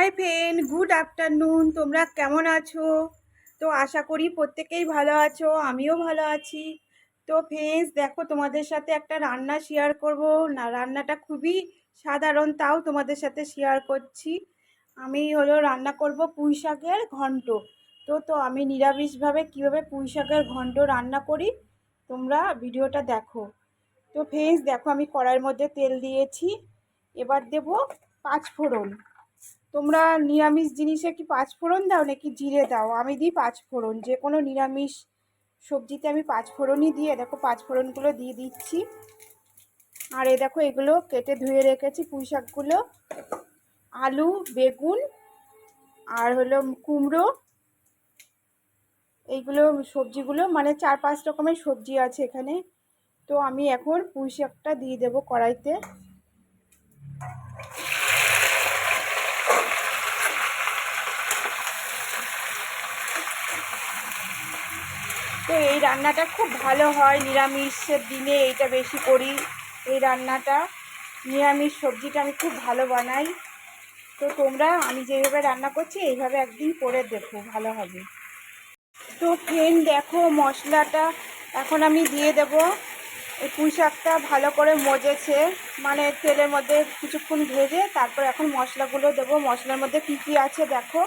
Hi friend, good afternoon. তোমরা কেমন আছো? তো আশা করি প্রত্যেকেই ভালো আছো, আমিও ভালো আছি। তো ফ্রেন্ডস, দেখো তোমাদের সাথে একটা রান্না শেয়ার করব। না, রান্নাটা খুবই সাধারণ, তাও তোমাদের সাথে শেয়ার করছি। আমি রান্না করব পুঁই শাকের ঘন্ট। তো আমি নিরামিষভাবে কীভাবে পুঁই শাকের ঘন্ট রান্না করি তোমরা ভিডিওটা দেখো। তো ফ্রেন্ডস দেখো, আমি কড়াইয়ের মধ্যে তেল দিয়েছি। এবার দেব পাঁচফোড়ন। তোমরা নিরামিষ জিনিসে কি পাঁচফোড়ন দাও নাকি জিরে দাও? আমি দিই পাঁচফোড়ন। যে কোনো নিরামিষ সবজিতে আমি পাঁচফোড়নই দিয়ে, দেখো পাঁচফোড়নগুলো দিয়ে দিচ্ছি। আর এই দেখো, এগুলো কেটে ধুয়ে রেখেছি পুঁই শাকগুলো, আলু, বেগুন আর কুমড়ো। এইগুলো সবজিগুলো মানে 4-5 রকমের সবজি আছে এখানে। তো আমি এখন পুঁই শাকটা দিয়ে দেবো কড়াইতে। তো এই রান্নাটা খুব ভালো হয় নিরামিষের দিনে, এইটা বেশি করি এই রান্নাটা। নিরামিষ সবজিটা আমি খুব ভালো বানাই। তো তোমরা আমি যেভাবে রান্না করছি এইভাবে একদিন করে দেখো, ভালো হবে। তো ফ্রেন্ড দেখো, মশলাটা এখন আমি দিয়ে দেব। এই পুঁই শাকটা ভালো করে মজেছে, মানে তেলের মধ্যে কিছুক্ষণ ভেজে তারপর এখন মশলাগুলো দেবো। মশলার মধ্যে কী কী আছে দেখো।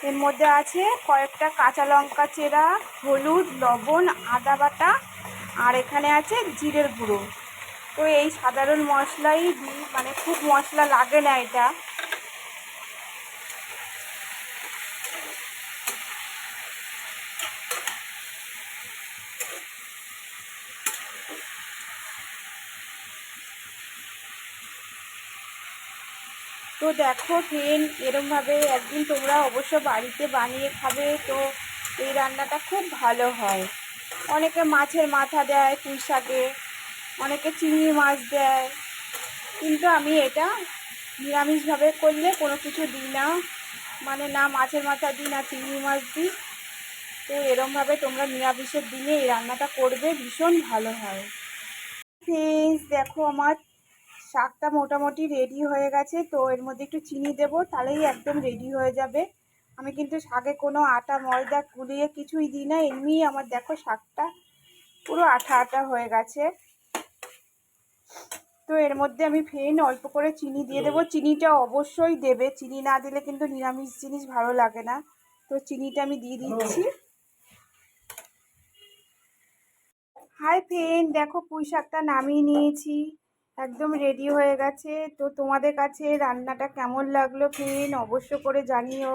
এর মধ্যে আছে কয়েকটা কাঁচা লঙ্কা চেরা, হলুদ, লবণ, আদা বাটা, আর এখানে আছে জিরের গুঁড়ো। তো এই সাধারণ মশলাই দিই, মানে খুব মশলা লাগে না এটা। তো দেখো ফ্রেন্ড, এরমভাবে একদিন তোমরা অবশ্য বাড়িতে বানিয়ে খাবে। তো এই রান্নাটা খুব ভালো হয়। অনেকে মাছের মাথা দেয় পুঁই শাকে, অনেকে চিংড়ি মাছ দেয়, কিন্তু আমি এটা নিরামিষভাবে করলে কোনো কিছু দিই না, মানে না মাছের মাথা দিই না চিংড়ি মাছ দিই। তো এরমভাবে তোমরা নিরামিষের দিনে এই রান্নাটা করবে, ভীষণ ভালো হয়। ফ্রেন্ডস দেখো, আমার শাকটা মোটামুটি রেডি হয়ে গেছে। তো এর মধ্যে একটু চিনি দেবো, তাহলেই একদম রেডি হয়ে যাবে। আমি কিন্তু শাকে কোনো আটা ময়দা গুলিয়ে কিছুই দিই না, এমনি আমার দেখো শাকটা পুরো আঠা আঠা হয়ে গেছে। তো এর মধ্যে আমি অল্প করে চিনি দিয়ে দেবো। চিনিটা অবশ্যই দেবে, চিনি না দিলে কিন্তু নিরামিষ জিনিস ভালো লাগে না। তো চিনিটা আমি দিয়ে দিচ্ছি। হাই ফ্রেন্ড, দেখো পুঁই শাকটা নামিয়ে নিয়েছি, একদম রেডি হয়ে গেছে। তো তোমাদের কাছে রান্নাটা কেমন লাগলো ফ্রেন্ড, অবশ্য করে জানিও।